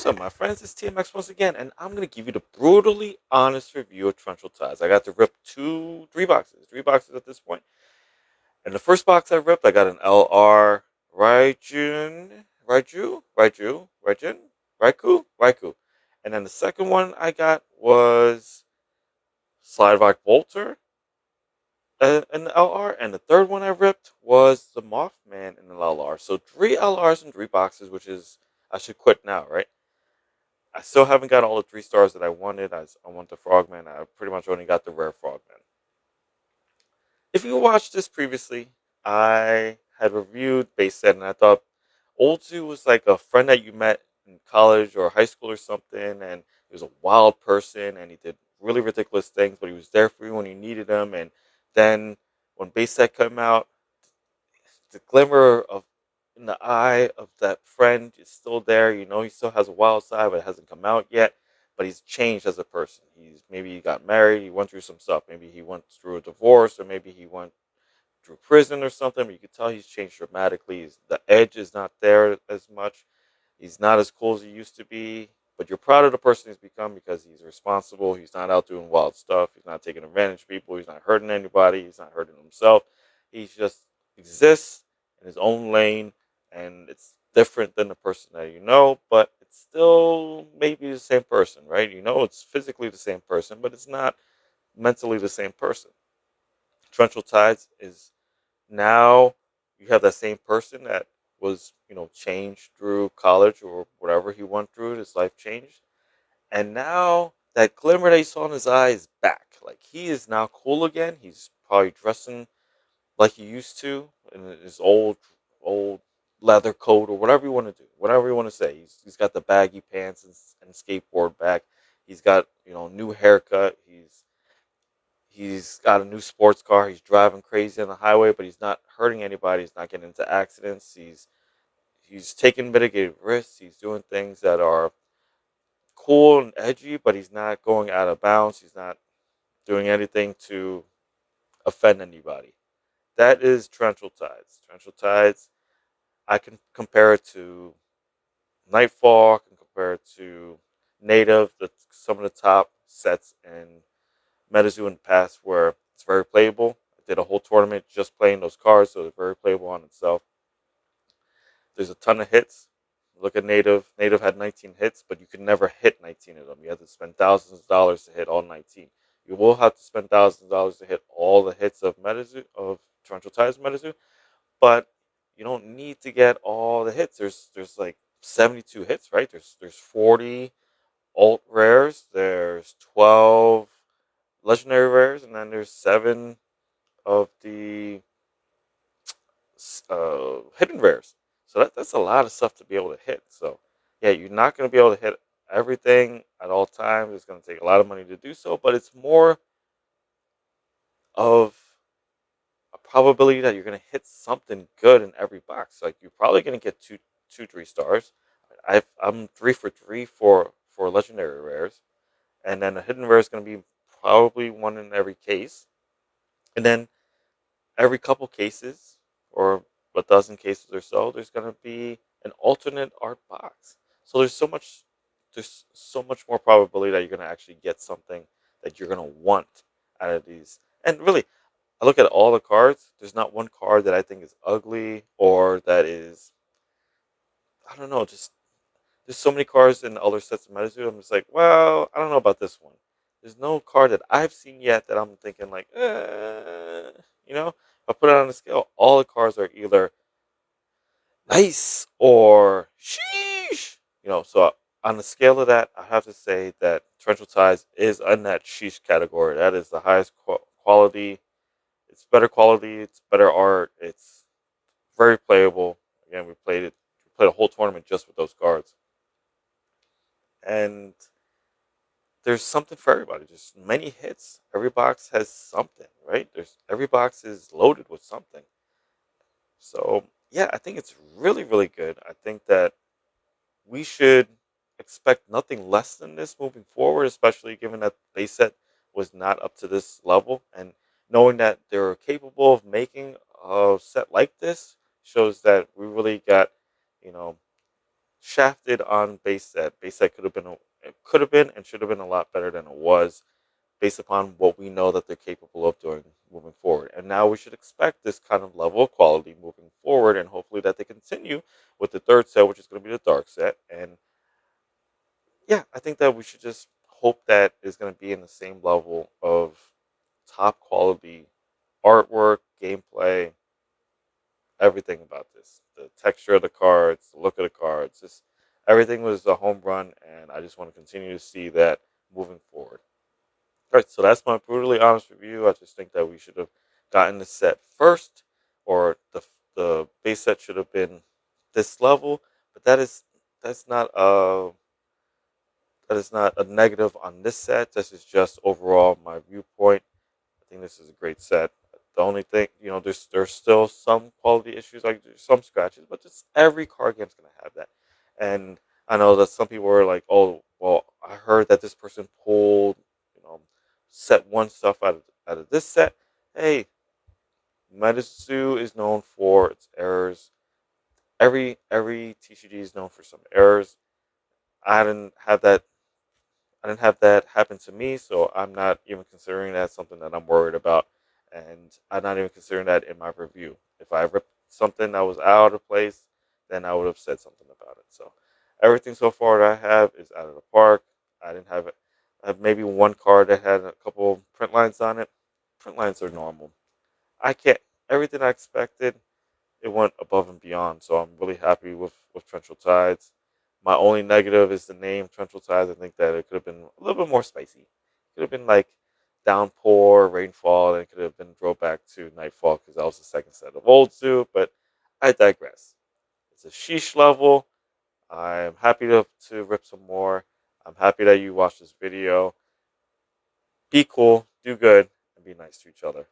What's up, my friends? It's TMX once again, and I'm gonna give you the brutally honest review of Torrential Ties. I got to rip three boxes at this point. And the first box I ripped, I got an LR Raikou. And then the second one I got was Sliderock Bolter in the LR, and the third one I ripped was the Mothman in the LR. So three LRs in three boxes, which is I should quit now, right? I still haven't got all the 3 stars that I wanted. I want the Frogman. I pretty much only got the rare Frogman. If you watched this previously, I had reviewed base set, and I thought Old Zoo was like a friend that you met in college or high school or something, and he was a wild person, and he did really ridiculous things, but he was there for you when you needed him. And then when base set came out, the glimmer of in the eye of that friend is still there. You know, he still has a wild side, but it hasn't come out yet. But he's changed as a person. Maybe he got married, he went through some stuff. Maybe he went through a divorce, or maybe he went through prison or something. But you can tell he's changed dramatically. The edge is not there as much. He's not as cool as he used to be. But you're proud of the person he's become because he's responsible. He's not out doing wild stuff. He's not taking advantage of people. He's not hurting anybody. He's not hurting himself. He just exists in his own lane, and it's different than the person that you know, but it's still maybe the same person, right? You know, it's physically the same person, but it's not mentally the same person. Torrential Tides is now you have that same person that was, changed through college or whatever he went through, his life changed. And now that glimmer that you saw in his eye is back. Like he is now cool again. He's probably dressing like he used to in his old leather coat or whatever you want to do, whatever you want to say. He's got the baggy pants and skateboard back. He's got new haircut. He's got a new sports car. He's driving crazy on the highway, but he's not hurting anybody. He's not getting into accidents. He's taking mitigated risks. He's doing things that are cool and edgy, but he's not going out of bounds. He's not doing anything to offend anybody. That is Torrential Tides. Torrential Tides, I can compare it to Nightfall. I can compare it to Native, some of the top sets in MetaZoo in the past where it's very playable. I did a whole tournament just playing those cards, so it's very playable on itself. There's a ton of hits. Look at Native. Native had 19 hits, but you could never hit 19 of them. You had to spend thousands of dollars to hit all 19. You will have to spend thousands of dollars to hit all the hits of MetaZoo, of Torrential Tides MetaZoo, but you don't need to get all the hits. There's like 72 hits, right? There's 40 alt rares, there's 12 legendary rares, and then there's 7 of the hidden rares. So that's a lot of stuff to be able to hit. So yeah, you're not going to be able to hit everything at all times. It's going to take a lot of money to do so, but it's more of a probability that you're going to hit something good in every box. Like you're probably going to get 3 stars. I'm 3 for 3 for legendary rares, and then a hidden rare is going to be probably one in every case, and then every couple cases or a dozen cases or so, there's going to be an alternate art box. So there's so much more probability that you're going to actually get something that you're going to want out of these. And really, I look at all the cards. There's not one card that I think is ugly or that is, I don't know, just there's so many cards in the other sets of MetaZoo. I'm just like, well, I don't know about this one. There's no card that I've seen yet that I'm thinking like, if I put it on a scale, all the cards are either nice or sheesh. So on the scale of that, I have to say that Torrential Ties is in that sheesh category. That is the highest quality. It's better quality. It's better art. It's very playable. Again, we played it. We played a whole tournament just with those cards, and there's something for everybody. There's many hits. Every box has something, right? There's every box is loaded with something. So yeah, I think it's really, really good. I think that we should expect nothing less than this moving forward, especially given that base set was not up to this level. And knowing that they're capable of making a set like this shows that we really got, you know, shafted on base set. Base set it could have been and should have been a lot better than it was, based upon what we know that they're capable of doing moving forward. And now we should expect this kind of level of quality moving forward, and hopefully that they continue with the third set, which is going to be the dark set. And yeah, I think that we should just hope that it's going to be in the same level of top quality artwork, gameplay, everything about this. The texture of the cards, the look of the cards, just everything was a home run, and I just want to continue to see that moving forward. All right, so that's my brutally honest review. I just think that we should have gotten the set first, or the base set should have been this level. But that's not that is not a negative on this set. This is just overall my viewpoint. I think this is a great set. The only thing, there's still some quality issues, like there's some scratches, but just every card game's gonna have that. And I know that some people are like, "Oh, well, I heard that this person pulled, you know, set one stuff out of this set." Hey, MetaZoo is known for its errors. Every TCG is known for some errors. I didn't have that I didn't have that happen to me, so I'm not even considering that something that I'm worried about, and I'm not even considering that in my review. If I ripped something that was out of place, then I would have said something about it. So everything so far that I have is out of the park. I didn't have it. I have maybe one card that had a couple print lines on it. Print lines are normal. I can't. Everything I expected, it went above and beyond. So I'm really happy with Torrential Tides. My only negative is the name Torrential Tides. I think that it could have been a little bit more spicy. It could have been like downpour, rainfall, and it could have been throwback to Nightfall because that was the second set of Old Zoo. But I digress. It's a sheesh level. I'm happy to rip some more. I'm happy that you watched this video. Be cool, do good, and be nice to each other.